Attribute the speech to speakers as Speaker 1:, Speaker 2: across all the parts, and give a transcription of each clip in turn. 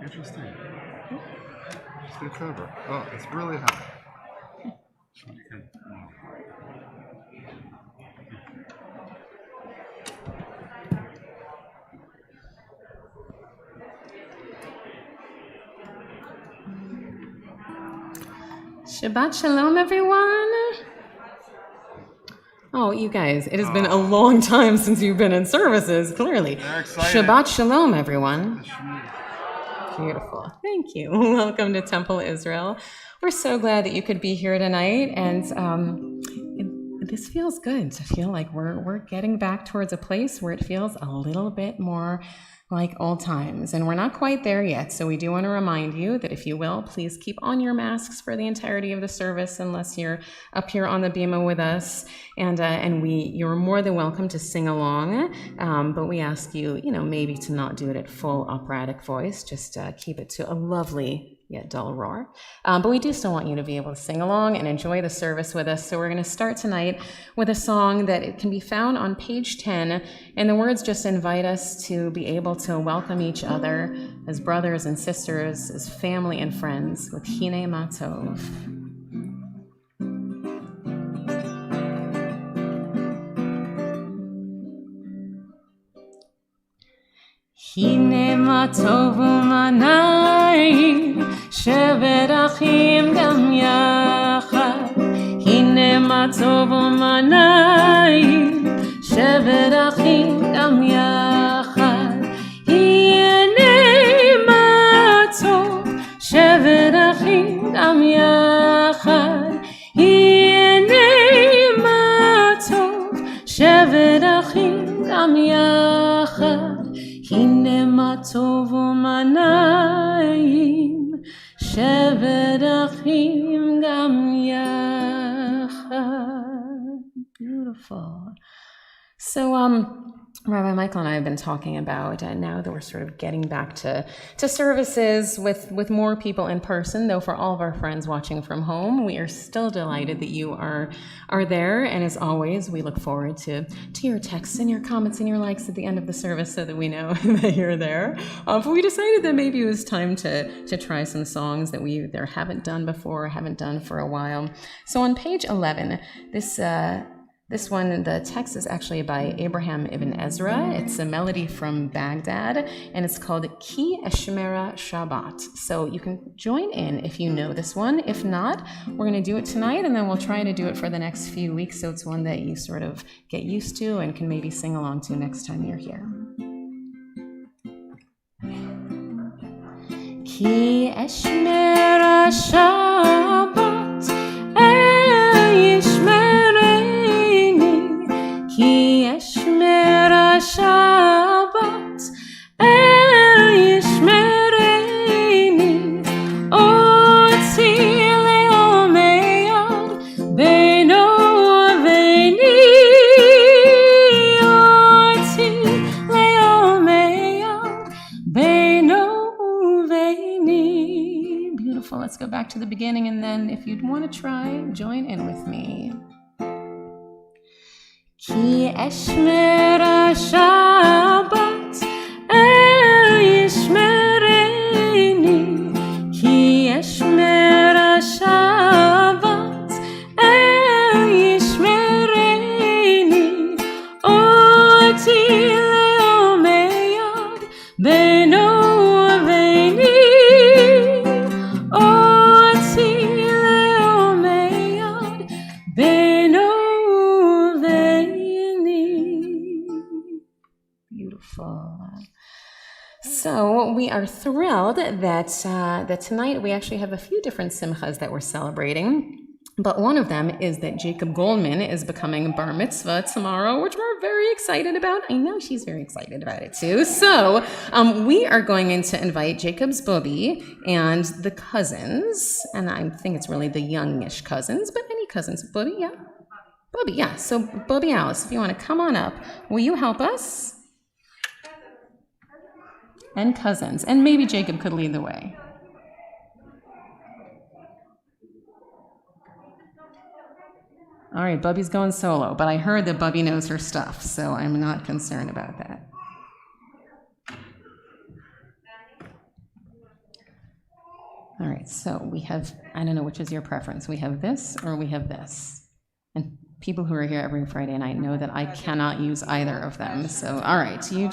Speaker 1: Interesting. Just the cover. Oh, it's really high.
Speaker 2: Shabbat shalom, everyone. Oh, you guys, it has been a long time since you've been in services, clearly. Shabbat shalom, everyone. Beautiful. Thank you. Welcome to Temple Israel. We're so glad that you could be here tonight, and this feels good to feel like we're getting back towards a place where it feels a little bit more like old times, and we're not quite there yet. So we do want to remind you that if you will, please keep on your masks for the entirety of the service, unless you're up here on the bima with us. And you're more than welcome to sing along, but we ask you, maybe to not do it at full operatic voice. Just keep it to a lovely yet dull roar. But we do still want you to be able to sing along and enjoy the service with us. So we're going to start tonight with a song that it can be found on page 10, and the words just invite us to be able to welcome each other as brothers and sisters, as family and friends with Hine Matov. Hine Matov u'manayim שבת אחים גם יחד, הנה מה טוב ומנעים, שבת אחים גם יחד, הנה מה טוב, שבת אחים גם יחד, הנה מה טוב, שבת אחים גם יחד, הנה מה טוב ומנעים, שבת אחים גם יחד. Beautiful. So, Rabbi Michael and I have been talking about now that we're sort of getting back to services with more people in person, though for all of our friends watching from home, we are still delighted that you are there. And as always, we look forward to your texts and your comments and your likes at the end of the service so that we know that you're there. But we decided that maybe it was time to try some songs that we either haven't done before or haven't done for a while. So on page 11, this one, the text is actually by Abraham ibn Ezra. It's a melody from Baghdad, and it's called Ki Eshmera Shabbat. So you can join in if you know this one. If not, we're going to do it tonight, and then we'll try to do it for the next few weeks, so it's one that you sort of get used to and can maybe sing along to next time you're here. Ki Eshmera Shabbat Ki Eshmera Shabbat Yishmereini Oti le'omeyad Beino Aveini Oti le'omeyad Beino Aveini. Beautiful. Let's go back to the beginning, and then if you'd want to try, join in with me. Ki Eshmera Shabbat Yishmereini Ki Eshmera Shabbat Yishmereini Oti le'omeyad Beino Aveini Oti we are thrilled that tonight we actually have a few different simchas that we're celebrating. But one of them is that Jacob Goldman is becoming bar mitzvah tomorrow, which we're very excited about. I know she's very excited about it too. So we are going to invite Jacob's Bobby and the cousins, and I think it's really the youngish cousins, but any cousins. Bobby, yeah? Bobby, yeah. So Bobby Alice, if you want to come on up, will you help us? And cousins. And maybe Jacob could lead the way. All right, Bubby's going solo, but I heard that Bubby knows her stuff, so I'm not concerned about that. All right, so we have, I don't know which is your preference. We have this or we have this. And people who are here every Friday night know that I cannot use either of them. So, all right, you...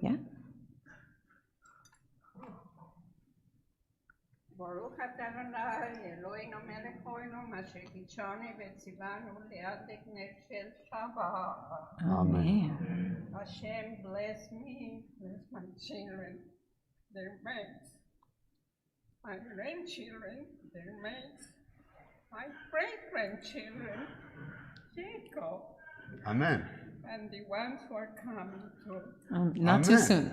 Speaker 2: Yeah.
Speaker 3: Baruch atah Adonai Eloheinu melech haolam asher kitshanu v'tzivanu le'adek shel Shabbat.
Speaker 2: Amen.
Speaker 3: Hashem bless me, bless my children, their mates, my grandchildren, their mates, my great-grandchildren, Jacob.
Speaker 1: Amen.
Speaker 3: And the ones who are coming too.
Speaker 2: Not too soon.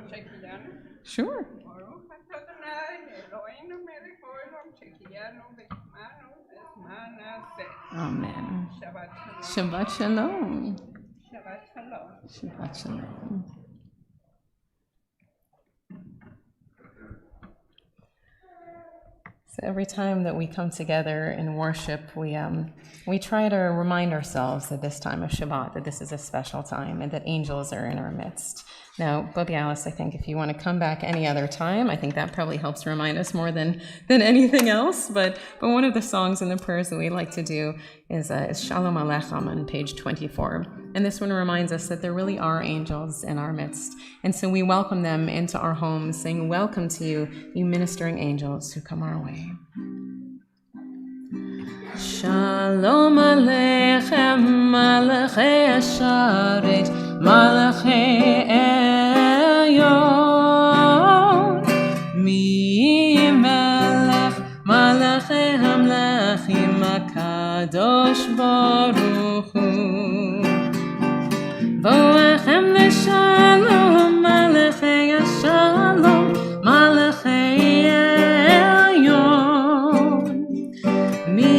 Speaker 3: Check it out.
Speaker 2: Sure.
Speaker 3: Baruch atah Adonai Eloheinu melech haolam she'kiyanu v'kimanu b'zman hazeh.
Speaker 2: Amen.
Speaker 3: Shabbat shalom.
Speaker 2: Shabbat shalom.
Speaker 3: Shabbat shalom.
Speaker 2: Shabbat shalom. So every time that we come together in worship, we try to remind ourselves that this time of Shabbat, that this is a special time and that angels are in our midst. Now, Bobby Alice, I think if you want to come back any other time, I think that probably helps remind us more than anything else. But one of the songs and the prayers that we like to do is Shalom Aleichem on page 24. And this one reminds us that there really are angels in our midst. And so we welcome them into our homes, saying, welcome to you, you ministering angels who come our way. Shalom Aleichem, Malachei Asharet, Malachei Elyon, Mi Melech, Malachei Hamlechim, HaKadosh Baruch Hu. Vo'echem leShalom, Malachei Shalom, Malachei Elyon, Mi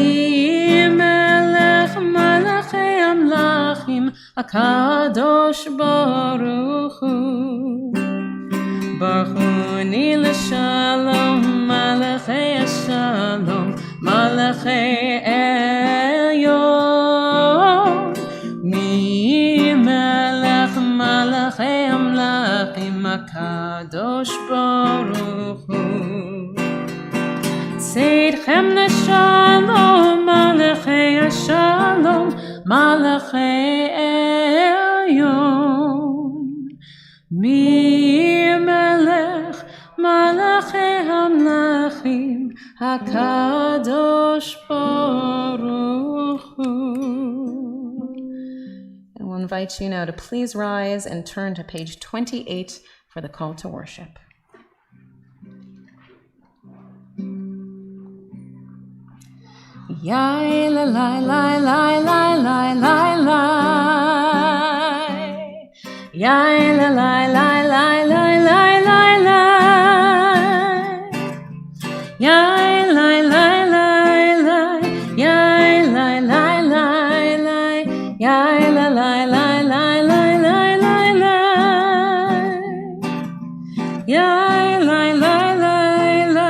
Speaker 2: Melech, Malachei Hamlechim, HaKadosh Baruch Hu. Baruchuni leShalom, Malachei Shalom, Malachei Elyon, Mi Melech Malachei Amlachim, HaKadosh Baruch Hu. Tzedchem leShalom, Malachei Shalom, Malachei Elyon, Mi Melech Malachei Hamlachim, HaKadosh Baruch Hu. And we'll invite you now to please rise and turn to page 28 for the call to worship. Yai la la la la la la la la. Yai la la la la la la la la. Yai la la la la. Yai la la la la. Yai la la la la la la la la. Yai la la la la.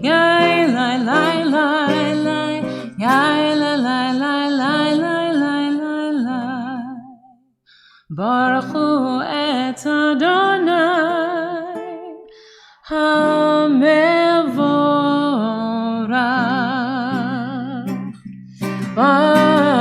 Speaker 2: Yai la la la la. Yai la la la la la la la la. Baruch Hu et Adonai HaMevorach. Baruch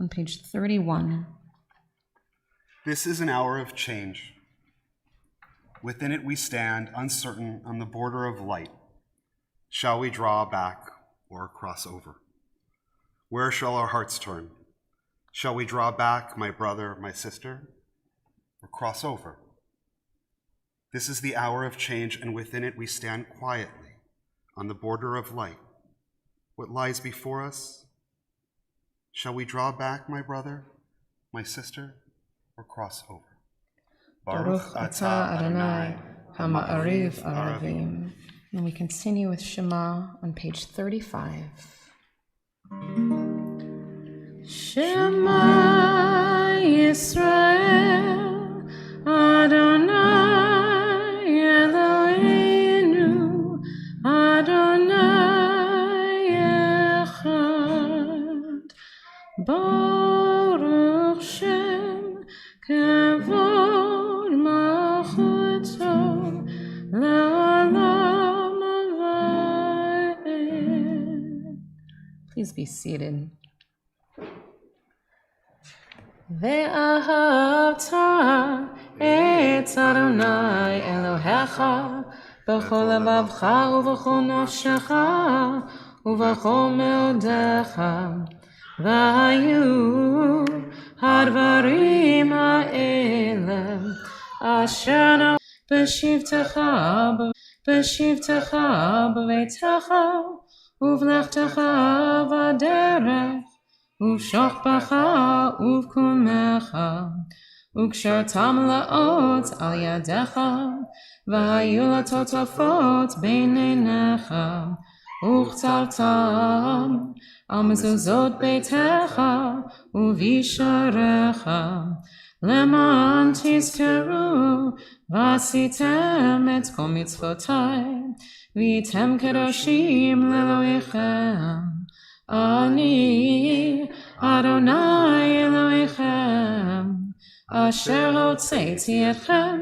Speaker 2: on page 31.
Speaker 4: This is an hour of change. Within it we stand, uncertain, on the border of light. Shall we draw back or cross over? Where shall our hearts turn? Shall we draw back, my brother, my sister, or cross over? This is the hour of change, and within it we stand quietly on the border of light. What lies before us? Shall we draw back, my brother, my sister, or cross over?
Speaker 2: Baruch atah Adonai hama'ariv aravim. And we continue with Shema on page 35. Shema Yisrael Adonai Eloheinu Adonai Echad Baruch Shem Kavod Malchuto La'olam Va'ed. Please be seated. ואהבת את אדוני אלוהיך בכל לבבך ובכל נפשך ובכל מאודיך והיו הדברים האלה אשר בשבתך בביתך ובלכתך בדרך ובשוכבך ובקומך, וקשרתם לאות על ידיך, והיו לטוטפות בין עיניך, וכתבתם על מזוזות ביתך ובישעריך, למען תזכרו ועשיתם את כל מצוותיי, והייתם קדושים לאלוהיכם. אני אדוני אלוהיכם, אשר הוצאתי אתכם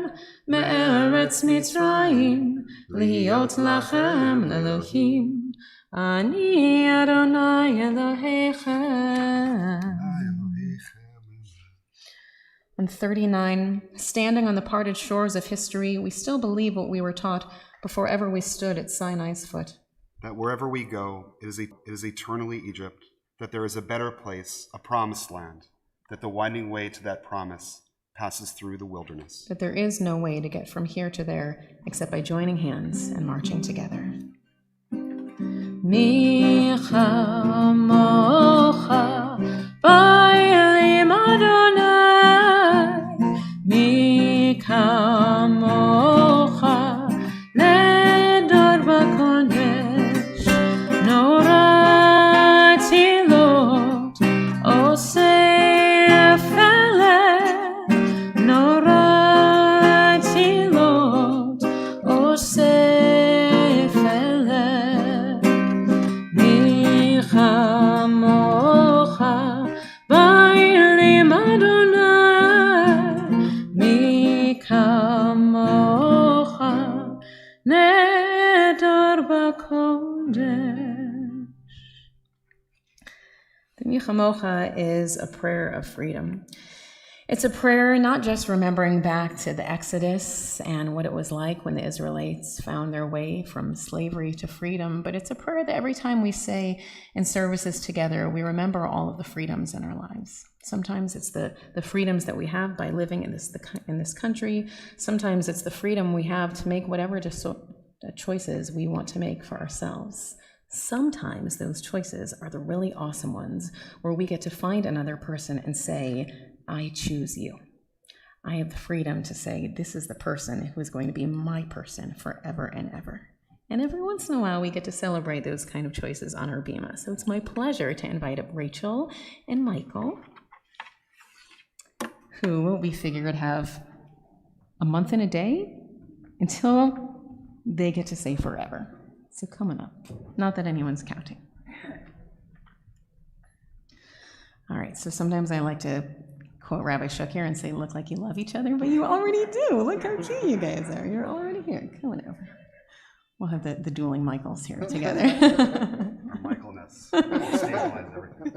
Speaker 2: מארץ מצרים, להיות לכם לאלוהים. אני אדוני אלוהיכם. And 39, standing on the parted shores of history, we still believe what we were taught before ever we stood at Sinai's foot.
Speaker 4: That wherever we go, it is eternally Egypt, that there is a better place, a promised land, that the winding way to that promise passes through the wilderness.
Speaker 2: That there is no way to get from here to there except by joining hands and marching together. Mi chamocha ba'elim Adonai, mi kamocha nedor b'kodesh. The Michamocha is a prayer of freedom. It's a prayer not just remembering back to the Exodus and what it was like when the Israelites found their way from slavery to freedom, but it's a prayer that every time we say in services together, we remember all of the freedoms in our lives. Sometimes it's the freedoms that we have by living in this country. Sometimes it's the freedom we have to make whatever choices we want to make for ourselves. Sometimes those choices are the really awesome ones where we get to find another person and say, I choose you. I have the freedom to say, this is the person who is going to be my person forever and ever. And every once in a while, we get to celebrate those kind of choices on our Bima. So it's my pleasure to invite up Rachel and Michael, who we figured have a month and a day until they get to say forever. So coming up. Not that anyone's counting. All right, so sometimes I like to quote Rabbi Shukir and say, look like you love each other, but you already do. Look how cute you guys are. You're already here. Come on over. We'll have the dueling Michaels here together.
Speaker 4: Our Michaelness. Stabilize everything.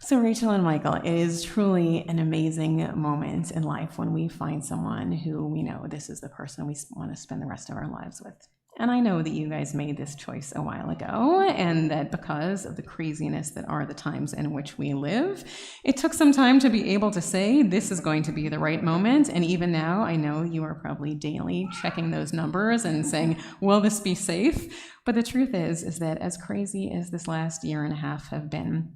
Speaker 2: So Rachel and Michael, it is truly an amazing moment in life when we find someone who we know this is the person we want to spend the rest of our lives with. And I know that you guys made this choice a while ago, and that because of the craziness that are the times in which we live, it took some time to be able to say this is going to be the right moment. And even now, I know you are probably daily checking those numbers and saying, will this be safe? But the truth is that as crazy as this last year and a half have been,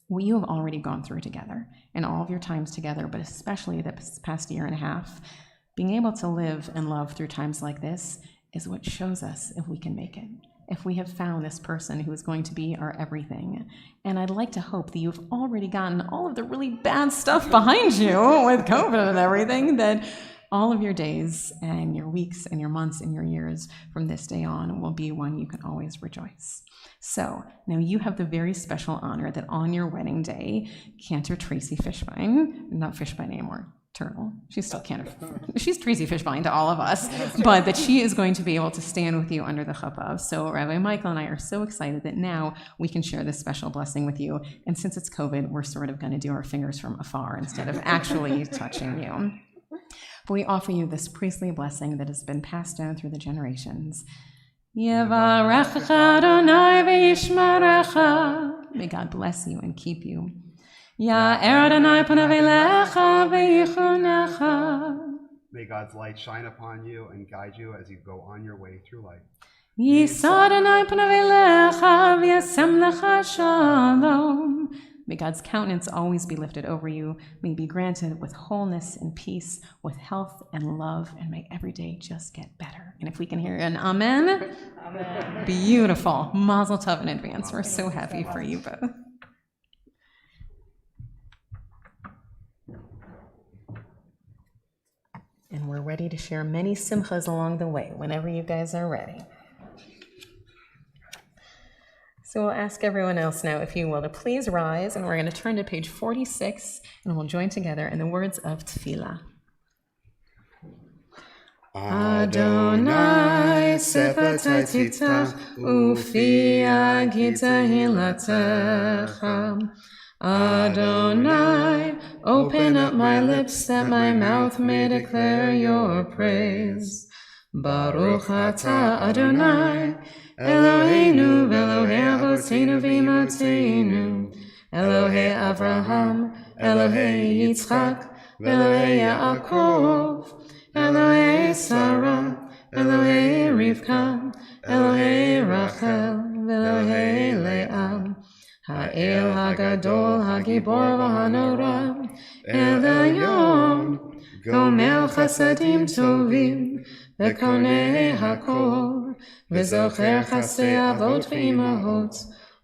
Speaker 2: what you have already gone through together in all of your times together, but especially this past year and a half, being able to live and love through times like this is what shows us if we can make it, if we have found this person who is going to be our everything. And I'd like to hope that you've already gotten all of the really bad stuff behind you with COVID and everything, that all of your days and your weeks and your months and your years from this day on will be one you can always rejoice. So now you have the very special honor that on your wedding day, Cantor Tracy Fishbein, not Fishbein anymore, Turtle, she's still Cantor, she's Tracy Fishbein to all of us, but that she is going to be able to stand with you under the chuppah. So Rabbi Michael and I are so excited that now we can share this special blessing with you. And since it's COVID, we're sort of going to do our fingers from afar instead of actually touching you. But we offer you this priestly blessing that has been passed down through the generations. Yevarechecha Adonai v'yishmerecha. May God bless you and keep you. Ya'er Adonai panav elecha v'yichunecha.
Speaker 4: May God's light shine upon you and guide you as you go on your way through life.
Speaker 2: Yisa Adonai panav elecha v'yasem lecha shalom. May God's countenance always be lifted over you. May you be granted with wholeness and peace, with health and love, and may every day just get better. And if we can hear an amen, amen. Beautiful. Mazel tov in advance. We're so happy for you both. And we're ready to share many simchas along the way, whenever you guys are ready. So we'll ask everyone else now, if you will, to please rise, and we're going to turn to page 46, and we'll join together in the words of Tefillah. Adonai sefatai tiftach ufi agita hilatecha. Adonai, open up my lips that my mouth may declare your praise. Baruch atah Adonai, Eloheinu v'Elohei Avotenu v'Imotenu, Elohei Avraham, Elohei Yitzchak, v'Elohei Yaakov, Elohei Sarah, Elohei Rivka, Elohei Rachel, v'Elohei Leah, Ha'el Hagadol Hagibor v'Hanora, El Elyon, Gomer Chasadim Tovim, v'Konei Hakol, וזוכר חסדי אבות ואימהות,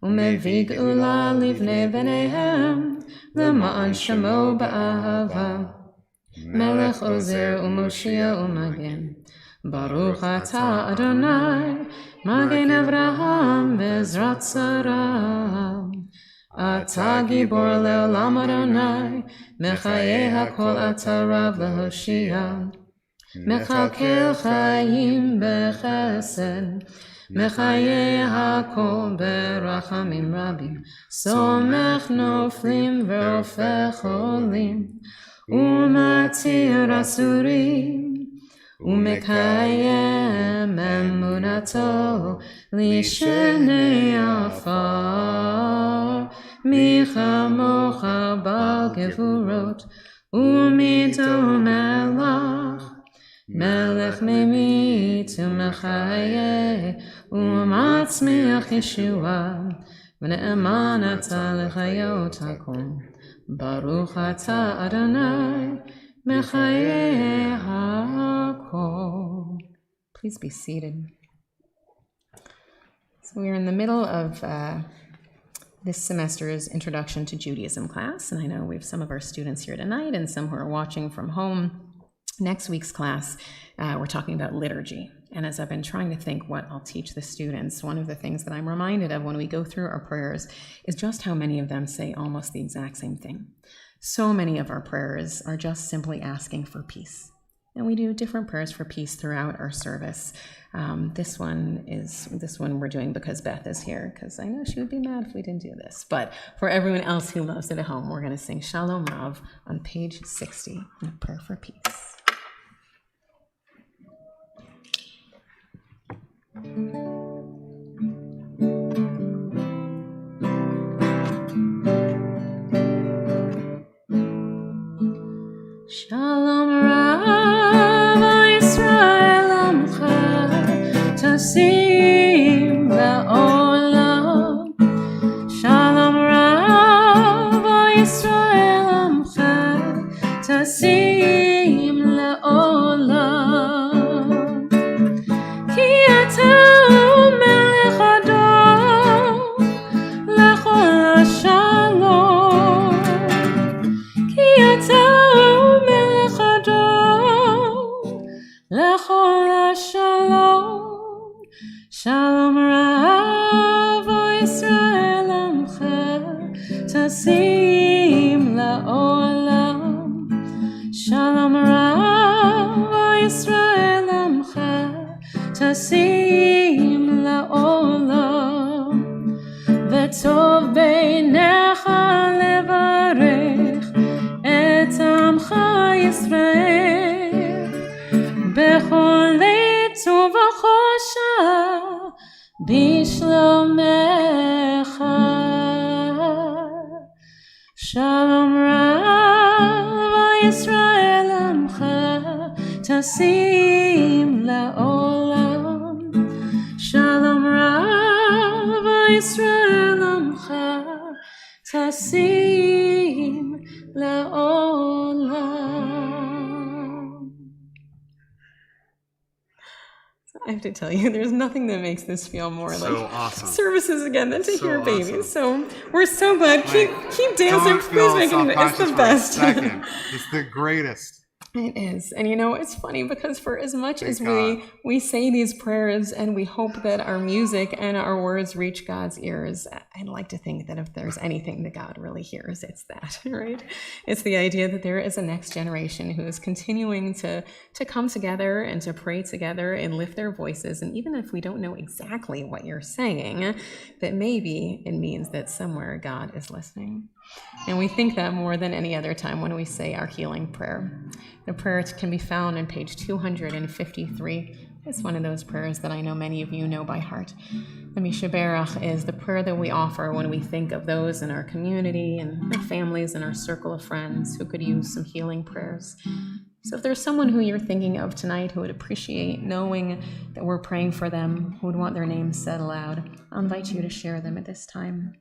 Speaker 2: ומביא גאולה לבני בניהם, למען שמו באהבה. מלך עוזר ומושיע ומגן, ברוך אתה אדוני, מגן אברהם בעזרת שרה. אתה גיבור לעולם אדוני, מחיי הכל אתה רב להושיע. מחכה חיים בחסד, מחיי הכל ברחמים רבים, סומך נופלים ורופא חולים, ומתיר אסורים, ומקיים אמונתו לשני עפר, מי כמוך בעל גבורות, ומדומה לך, מלך ממית ומחיה ומצמיח ישועה, ונאמן אתה לחיות הכל. ברוך אתה אדוני מחיי הכל. Please be seated. So we are in the middle of this semester's Introduction to Judaism class, and I know we have some of our students here tonight and some who are watching from home. Next week's class, we're talking about liturgy. And as I've been trying to think what I'll teach the students, one of the things that I'm reminded of when we go through our prayers is just how many of them say almost the exact same thing. So many of our prayers are just simply asking for peace. And we do different prayers for peace throughout our service. This one we're doing because Beth is here, because I know she would be mad if we didn't do this. But for everyone else who loves it at home, we're going to sing Shalom Rav on page 60, a prayer for peace. Shalom Rav Yisrael Amcha Tasim La'olam. Shalom Rav Yisrael Amcha Tasim La'olam. Ki ata melech adon lechol shalom. Ki ata Lechol shalom, shalom Rav Yisrael Amcha Tasim La'olam. Shalom Rav Yisrael Amcha Tasim La'olam. V'tov beinecha levarech et Amcha Yisrael bechol leit uvachosha bishlomecha. Shalom Rav Yisrael Amcha Tasim La'olam. Shalom Rav Yisrael Amcha Tasim La'olam. I have to tell you, there's nothing that makes this feel more
Speaker 4: So
Speaker 2: like
Speaker 4: awesome.
Speaker 2: services again than to
Speaker 4: So
Speaker 2: hear babies.
Speaker 4: awesome.
Speaker 2: So we're so glad. Keep dancing.
Speaker 4: Don't
Speaker 2: Please
Speaker 4: feel
Speaker 2: make it. It's the
Speaker 4: self-conscious for a
Speaker 2: best.
Speaker 4: second. It's the greatest.
Speaker 2: It is. And you know, it's funny because for as much
Speaker 4: Thank
Speaker 2: as
Speaker 4: God.
Speaker 2: we say these prayers and we hope that our music and our words reach God's ears, I'd like to think that if there's anything that God really hears, it's that, right? It's the idea that there is a next generation who is continuing to come together and to pray together and lift their voices. And even if we don't know exactly what you're saying, that maybe it means that somewhere God is listening. And we think that more than any other time when we say our healing prayer. The prayer can be found on page 253. It's one of those prayers that I know many of you know by heart. The Mishaberach is the prayer that we offer when we think of those in our community and our families and our circle of friends who could use some healing prayers. So if there's someone who you're thinking of tonight who would appreciate knowing that we're praying for them, who would want their names said aloud, I'll invite you to share them at this time.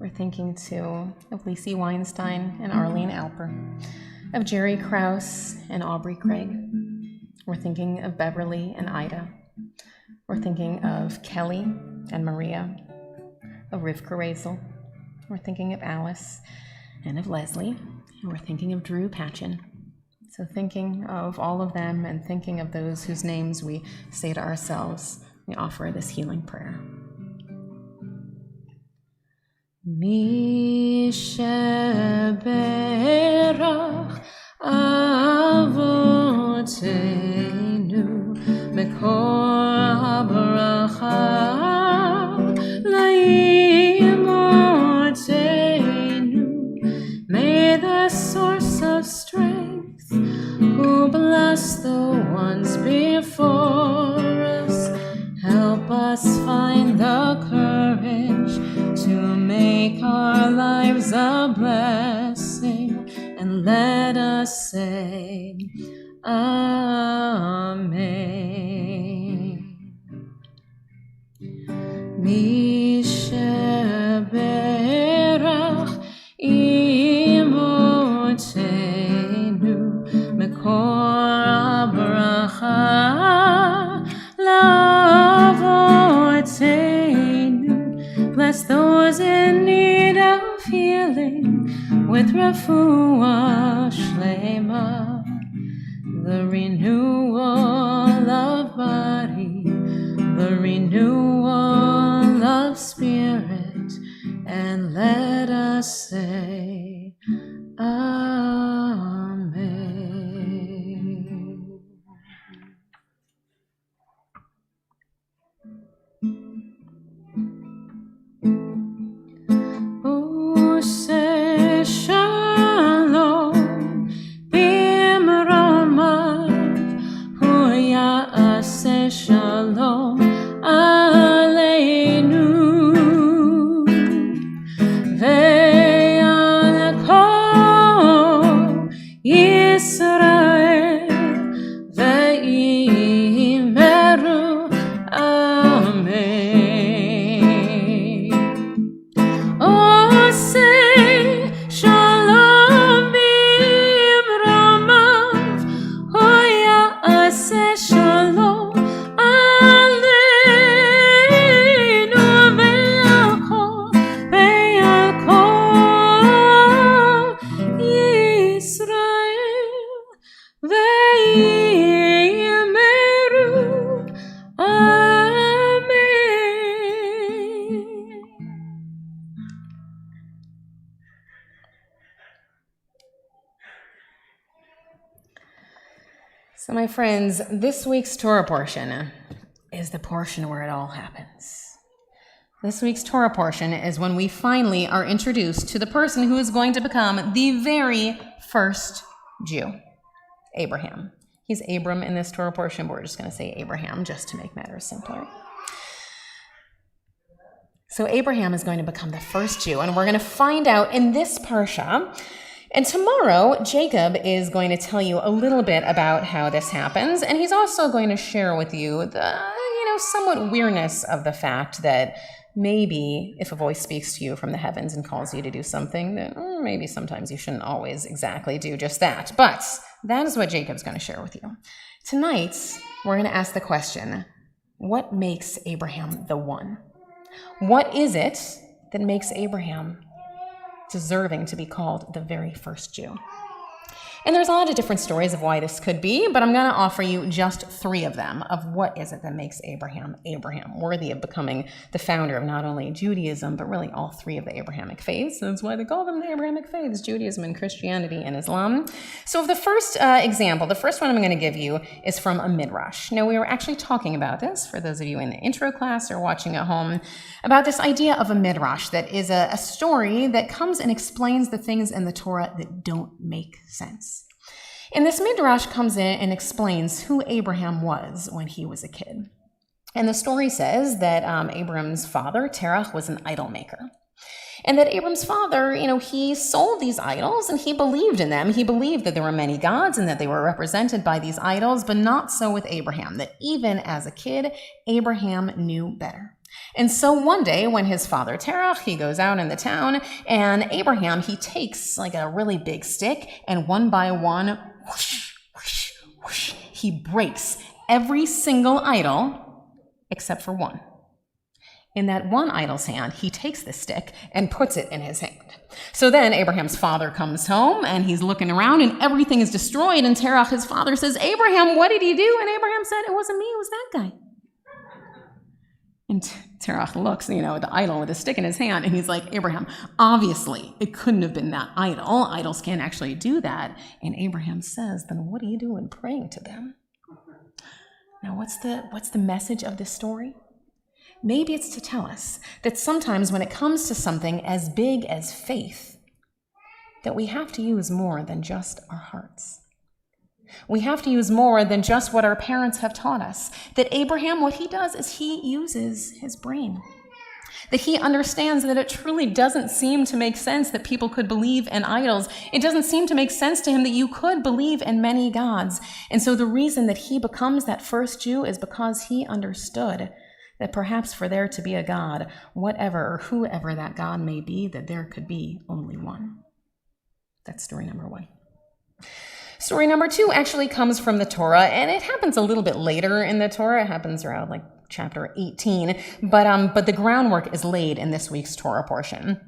Speaker 2: We're thinking too of Lacey Weinstein and Arlene Alper, of Jerry Krause and Aubrey Craig. We're thinking of Beverly and Ida. We're thinking of Kelly and Maria, of Rivka Razel. We're thinking of Alice and of Leslie. And we're thinking of Drew Patchen. So thinking of all of them and thinking of those whose names we say to ourselves, we offer this healing prayer. Mi sheberach avotenu mekor habracha laimotenu. May the source of strength, who bless the ones before us, help us find the courage to make our lives a blessing, and let us say, Amen. Mi sheberach imotenu mekor habracha lavotenu. refuah shlema, the renewal of body, the renewal of spirit, and let us say, Amen. Say shalom, bimramav, huya aseh shalom aleinu, ve'al kol Yisrael, ve'imeru amen. Oh, say shalom bimramav, hoya aseh shalom aleinu, ve'al kol Yisrael, ve'imeru amen. So, my friends, this week's Torah portion is the portion where it all happens. This week's Torah portion is when we finally are introduced to the person who is going to become the very first Jew, Abraham. He's Abram in this Torah portion, but we're just going to say Abraham just to make matters simpler. So Abraham is going to become the first Jew, and we're going to find out in this parsha. And tomorrow, Jacob is going to tell you a little bit about how this happens, and he's also going to share with you the, somewhat weirdness of the fact that maybe if a voice speaks to you from the heavens and calls you to do something, that maybe sometimes you shouldn't always exactly do just that. But that is what Jacob's going to share with you. Tonight, we're going to ask the question, what makes Abraham the one? What is it that makes Abraham deserving to be called the very first Jew? And there's a lot of different stories of why this could be, but I'm going to offer you just 3 of them, of what is it that makes Abraham, worthy of becoming the founder of not only Judaism, but really all 3 of the Abrahamic faiths. That's why they call them the Abrahamic faiths, Judaism and Christianity and Islam. So the first example, the first one I'm going to give you is from a midrash. Now, we were actually talking about this, for those of you in the intro class or watching at home, about this idea of a midrash that is a story that comes and explains the things in the Torah that don't make sense. And this midrash comes in and explains who Abraham was when he was a kid. And the story says that Abram's father, Terach, was an idol maker. And that Abram's father, he sold these idols and he believed in them. He believed that there were many gods and that they were represented by these idols, but not so with Abraham, that even as a kid, Abraham knew better. And so one day when his father Terach, he goes out in the town, and Abraham, he takes like a really big stick, and one by one, whoosh, whoosh, whoosh, he breaks every single idol except for one. In that one idol's hand, he takes the stick and puts it in his hand. So then Abraham's father comes home, and he's looking around, and everything is destroyed, and Terach, his father, says, Abraham, what did he do? And Abraham said, it wasn't me, it was that guy. And Terach looks, at the idol with a stick in his hand, and he's like, Abraham, obviously, it couldn't have been that idol. Idols can't actually do that. And Abraham says, then what are you doing praying to them? Now, what's the message of this story? Maybe it's to tell us that sometimes when it comes to something as big as faith, that we have to use more than just our hearts. We have to use more than just what our parents have taught us. That Abraham, what he does is he uses his brain. That he understands that it truly doesn't seem to make sense that people could believe in idols. It doesn't seem to make sense to him that you could believe in many gods. And so the reason that he becomes that first Jew is because he understood that perhaps for there to be a God, whatever or whoever that God may be, that there could be only one. That's story number 1. Story number 2 actually comes from the Torah, and it happens a little bit later in the Torah. It happens around chapter 18, but the groundwork is laid in this week's Torah portion.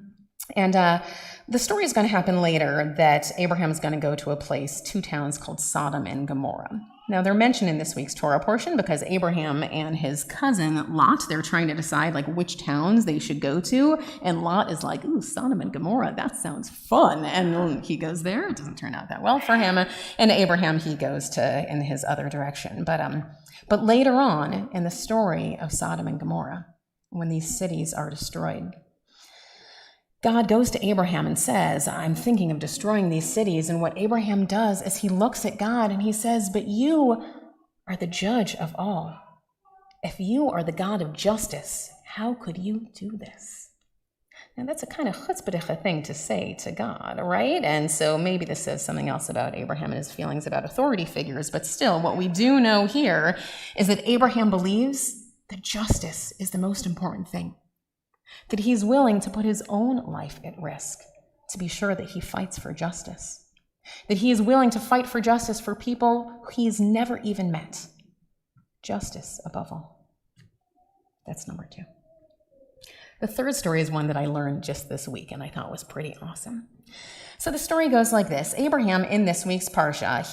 Speaker 2: And the story is going to happen later that Abraham is going to go to a place, 2 towns called Sodom and Gomorrah. Now, they're mentioned in this week's Torah portion because Abraham and his cousin Lot, they're trying to decide like which towns they should go to. And Lot is like, ooh, Sodom and Gomorrah, that sounds fun. And he goes there. It doesn't turn out that well for him. And Abraham, he goes in his other direction. But later on in the story of Sodom and Gomorrah, when these cities are destroyed, God goes to Abraham and says, I'm thinking of destroying these cities. And what Abraham does is he looks at God and he says, but you are the judge of all. If you are the God of justice, how could you do this? Now that's a kind of chutzpah thing to say to God, right? And so maybe this says something else about Abraham and his feelings about authority figures. But still, what we do know here is that Abraham believes that justice is the most important thing. That he's willing to put his own life at risk to be sure that he fights for justice. That he is willing to fight for justice for people he's never even met. Justice above all. That's number 2. The third story is one that I learned just this week and I thought was pretty awesome. So the story goes like this. Abraham, in this week's Parsha,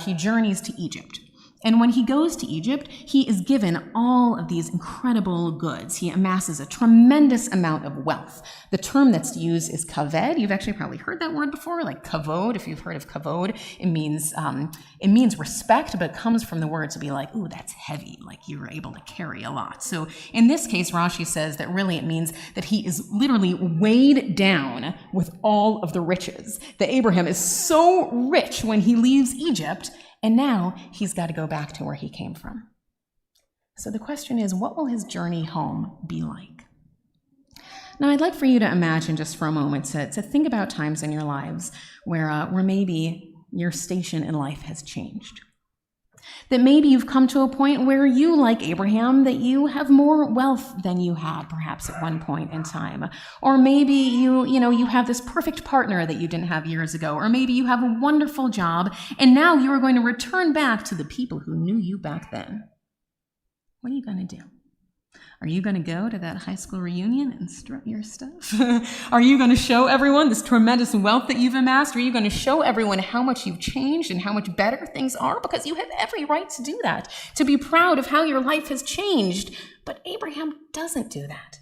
Speaker 2: he journeys to Egypt. And when he goes to Egypt, he is given all of these incredible goods. He amasses a tremendous amount of wealth. The term that's used is kaved. You've actually probably heard that word before, like kavod. If you've heard of kavod, it means respect, but it comes from the word to be like, ooh, that's heavy, like you were able to carry a lot. So in this case, Rashi says that really it means that he is literally weighed down with all of the riches. That Abraham is so rich when he leaves Egypt, and now he's got to go back to where he came from. So the question is, what will his journey home be like? Now, I'd like for you to imagine just for a moment to think about times in your lives where maybe your station in life has changed. That maybe you've come to a point where you, like Abraham, that you have more wealth than you had perhaps at one point in time. Or maybe you have this perfect partner that you didn't have years ago. Or maybe you have a wonderful job and now you are going to return back to the people who knew you back then. What are you going to do? Are you going to go to that high school reunion and strut your stuff? Are you going to show everyone this tremendous wealth that you've amassed? Are you going to show everyone how much you've changed and how much better things are? Because you have every right to do that, to be proud of how your life has changed. But Abraham doesn't do that.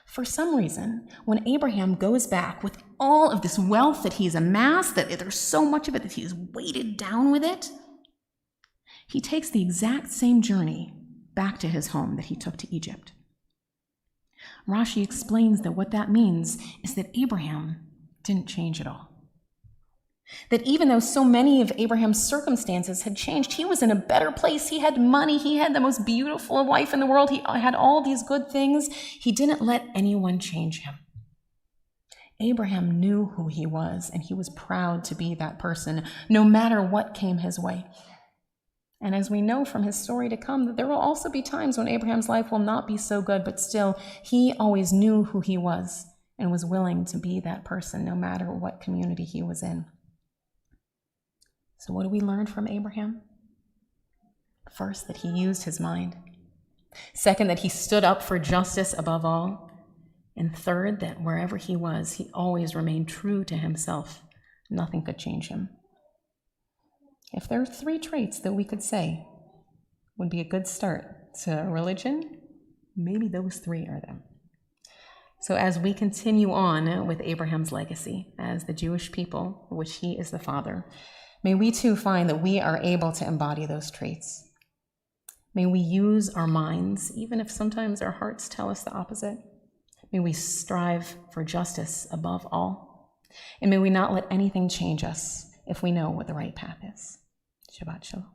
Speaker 2: For some reason, when Abraham goes back with all of this wealth that he's amassed, that there's so much of it that he's weighted down with it, he takes the exact same journey back to his home that he took to Egypt. Rashi explains that what that means is that Abraham didn't change at all. That even though so many of Abraham's circumstances had changed, he was in a better place. He had money. He had the most beautiful wife in the world. He had all these good things. He didn't let anyone change him. Abraham knew who he was, and he was proud to be that person, no matter what came his way. And as we know from his story to come, that there will also be times when Abraham's life will not be so good, but still, he always knew who he was and was willing to be that person, no matter what community he was in. So what do we learn from Abraham? First, that he used his mind. Second, that he stood up for justice above all. And third, that wherever he was, he always remained true to himself. Nothing could change him. If there are 3 traits that we could say would be a good start to religion, maybe those 3 are them. So as we continue on with Abraham's legacy as the Jewish people, which he is the father, may we too find that we are able to embody those traits. May we use our minds, even if sometimes our hearts tell us the opposite. May we strive for justice above all. And may we not let anything change us if we know what the right path is. Shabbat Shalom.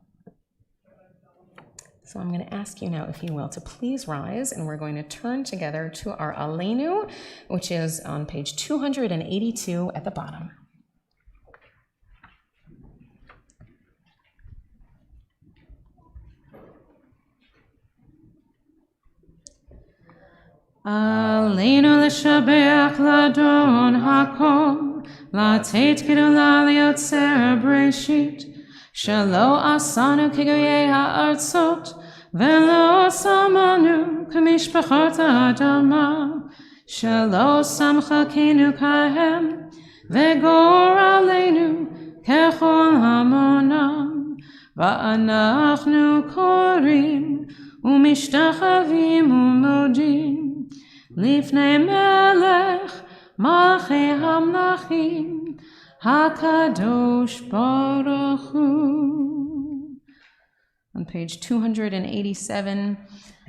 Speaker 2: So I'm going to ask you now, if you will, to please rise, and we're going to turn together to our Aleinu, which is on page 282 at the bottom. Aleinu l'shabeach l'adon hakom, לתת גדולה ליוצר בראשית, שלא עשנו כגויי הארצות, ולא שמנו כמשפחות האדמה, שלא שמחקנו כהם, וגורלנו ככל המונם, ואנחנו קוראים ומשתחווים ומודים לפני מלך מלכי המלכים, הקדוש ברוך הוא. On page 287,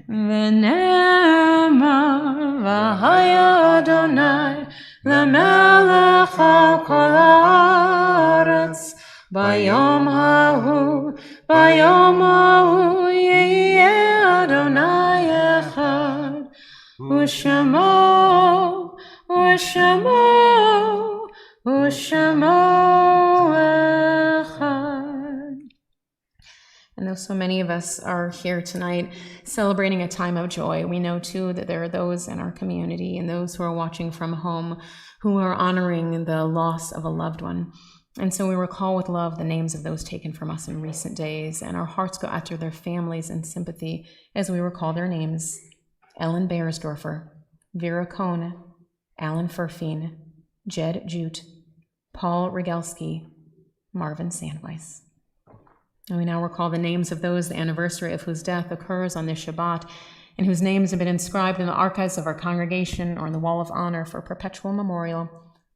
Speaker 2: ונאמר, והיה אדוני למלך על כל הארץ, ביום ההוא יהיה אדוני אחד, ושמו אחד. And though so many of us are here tonight celebrating a time of joy, we know too that there are those in our community and those who are watching from home who are honoring the loss of a loved one. And so we recall with love the names of those taken from us in recent days, and our hearts go out to their families in sympathy as we recall their names: Ellen Beiersdorfer, Vera Cohn, Alan Furfeen, Jed Jute, Paul Regelski, Marvin Sandweiss. And we now recall the names of those the anniversary of whose death occurs on this Shabbat, and whose names have been inscribed in the archives of our congregation or on the Wall of Honor for perpetual memorial: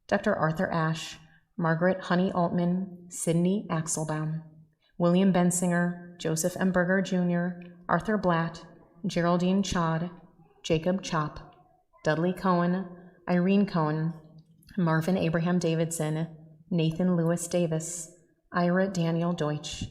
Speaker 2: Dr. Arthur Ashe, Margaret Honey Altman, Sidney Axelbaum, William Bensinger, Joseph M. Berger Jr., Arthur Blatt, Geraldine Chod, Jacob Chop, Dudley Cohen, Irene Cohen, Marvin Abraham Davidson, Nathan Lewis Davis, Ira Daniel Deutsch,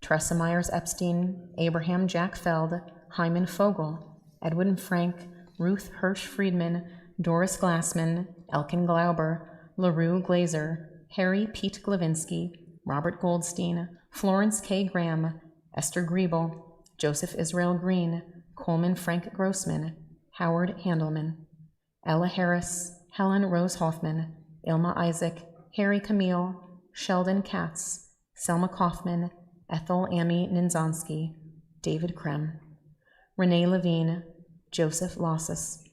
Speaker 2: Tressa Myers Epstein, Abraham Jack Feld, Hyman Fogel, Edwin Frank, Ruth Hirsch Friedman, Doris Glassman, Elkin Glauber, LaRue Glazer, Harry Pete Glavinsky, Robert Goldstein, Florence K. Graham, Esther Griebel, Joseph Israel Green, Coleman Frank Grossman, Howard Handelman, Ella Harris, Helen Rose Hoffman, Ilma Isaac, Harry Camille, Sheldon Katz, Selma Kaufman, Ethel Amy Ninzonsky, David Krem, Renee Levine, Joseph Losses,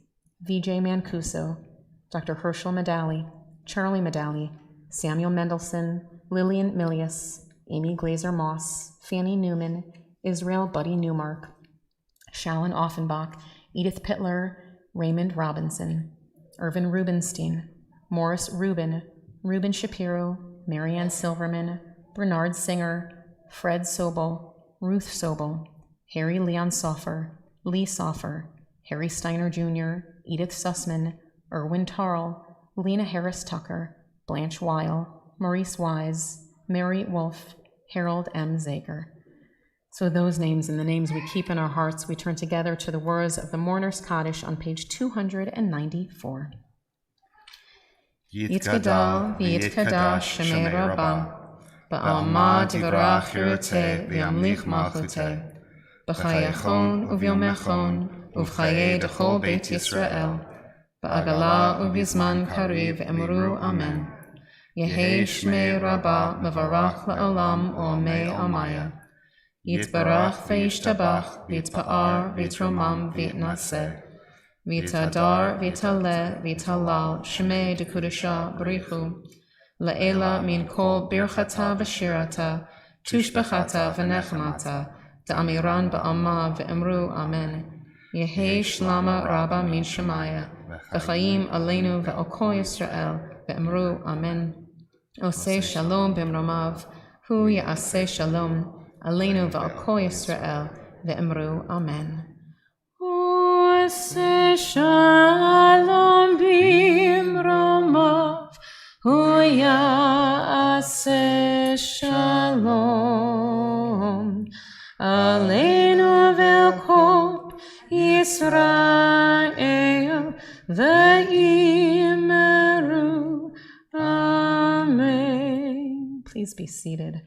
Speaker 2: Vijay Mancuso, Dr. Herschel Medali, Charlie Medali, Samuel Mendelson, Lillian Milius, Amy Glazer Moss, Fanny Newman, Israel Buddy Newmark, Shallon Offenbach, Edith Pittler, Raymond Robinson, Irvin Rubenstein, Morris Rubin, Reuben Shapiro, Marianne Silverman, Bernard Singer, Fred Sobel, Ruth Sobel, Harry Leon Soffer, Lee Soffer, Harry Steiner Jr., Edith Sussman, Erwin Tarl, Lena Harris Tucker, Blanche Weil, Maurice Wise, Mary Wolfe, Harold M. Zager. So those names and the names we keep in our hearts, we turn together to the words of the Mourner's Kaddish on page 294. Yitkadal v'yitkadash shemei Rabbah, ba'alma tivarach chiruteh v'yamlich malchuteh, b'chayachon uvyomechon uv'chayei dechol Beit Yisrael, ba'agala uv'yizman kariv emuru amen. Yehei shmei Rabbah mevarach la'olam u'amei amaya. Yitbarach v'yishtabach v'yitpa'ar v'yitromam v'yitnaseh. V'yitadar v'yitaleh v'yitalal shmei dekudasha b'richu. La'ela min kol birchata v'shirata tushbachata v'nechmata da'amiran ba'amah v'emru amen. Yehei shlama Rabbah min shemaya v'chayim aleinu v'okol Yisrael v'emru amen. Oseh shalom b'mromav hu ya'aseh shalom aleinu v'okol Yisrael v'emru amen. Oseh shalom b'mromav hu ya'aseh shalom aleinu v'okol Yisrael v'emru amen. Please be seated.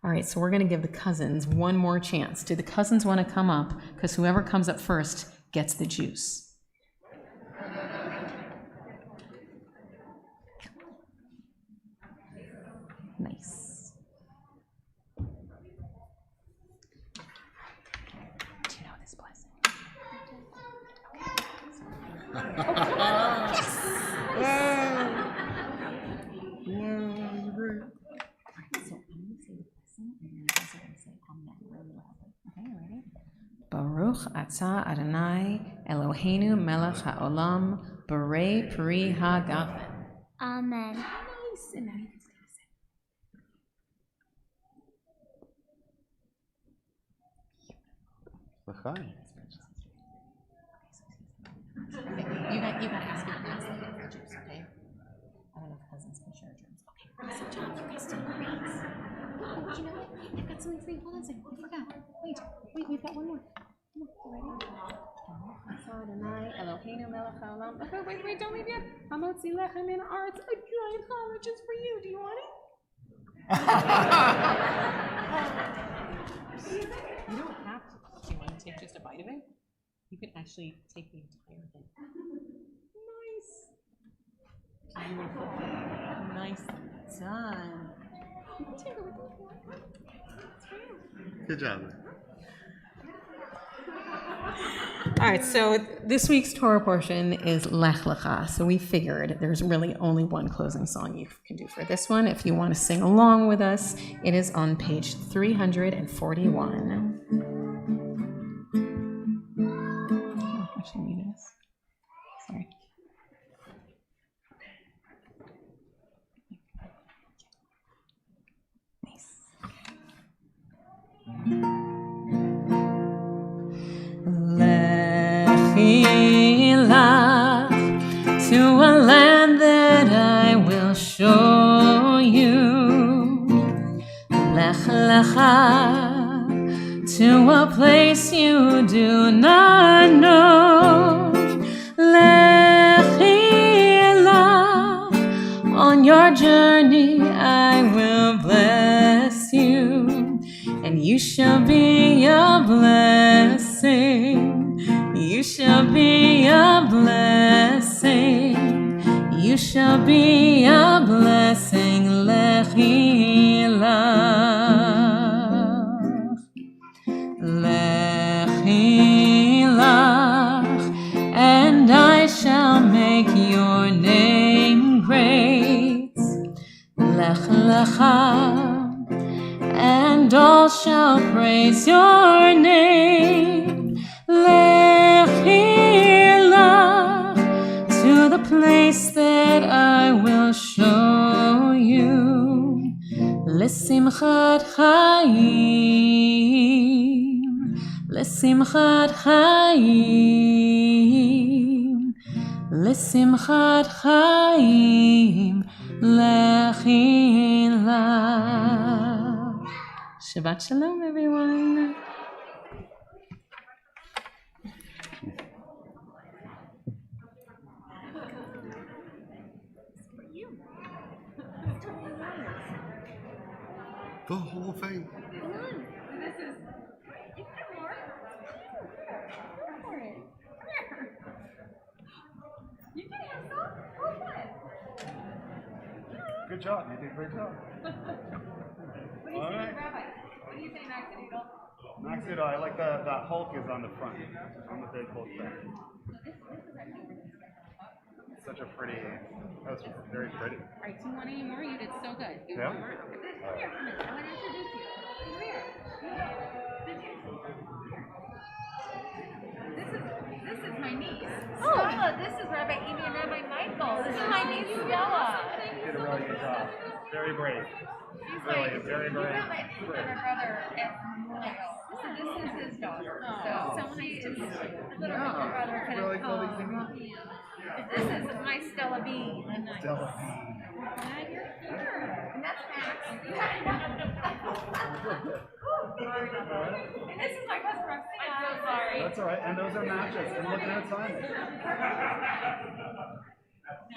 Speaker 2: All right, so we're going to give the cousins one more chance. Do the cousins want to come up? Because whoever comes up first gets the juice. Nice. Do you know this blessing? Okay. Baruch atah Adonai Eloheinu melech haolam borei pri hagafen.
Speaker 5: Amen.
Speaker 2: Nice. And now you can stay
Speaker 1: L'chaim.
Speaker 2: You got to ask your class later for Jews, okay? I don't know if cousins can share germs. Okay, so John, you guys still have names. Oh, you know what? I've got something for you. Hold on a second. I forgot. Wait, we've got one more. Come on, you ready? Adonai Eloheinu melech haolam. Wait, don't leave yet. Hamotzi lechem min haaretz. A giant challah just for you. Do you want it? You don't have to. Do you want to take just a bite of it? You can actually take the entire thing. Nice. Beautiful. Nicely done.
Speaker 1: Good job.
Speaker 2: All right, so this week's Torah portion is Lech Lecha. So we figured there's really only one closing song you can do for this one. If you want to sing along with us, it is on page 341. Oh, actually, need this. Sorry. To a land that I will show you. Lech lecha, to a place you do not know. Lechi lach, on your journey I will bless you, and you shall be a blessing. You shall be a blessing. You shall be a blessing. Lechi lach. Lechi lach. And I shall make your name great. Lech lecha. And all shall praise your name. To the place that I will show you. L'simchat chayim, l'simchat chayim, l'simchat chayim, lechi lach. Shabbat shalom, everyone.
Speaker 1: The whole thing.
Speaker 3: This is. You can have more. Go for it. You can have some. Go for it.
Speaker 1: Good job. You did a great job.
Speaker 3: What do you
Speaker 1: All
Speaker 3: say,
Speaker 1: right.
Speaker 3: Rabbi? What do you say, Max and Eagle?
Speaker 1: Max, I like that Hulk is on the front. On the big Hulk back. Such a pretty. That was very pretty.
Speaker 3: All right, do you want any more? You did so good. You
Speaker 1: Yeah?
Speaker 3: want more? Okay. Come here. Come here. I want to introduce you. Come here. This is my niece.
Speaker 5: Stella, this is Rabbi Amy and Rabbi Michael. This is my niece Stella.
Speaker 1: You did a really good job. Very brave. Really, very brave.
Speaker 5: My brother at Memorial. This is his daughter. So she is a little bit my brother kind
Speaker 1: Really
Speaker 5: of.
Speaker 1: cool that you
Speaker 5: This is my Stella Bean.
Speaker 1: Stella.
Speaker 5: Glad you're here. And that's Max. And this is my cousin Roxanne. I'm so sorry.
Speaker 1: That's all right. And those are matches. And look at her timing.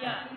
Speaker 5: Yeah.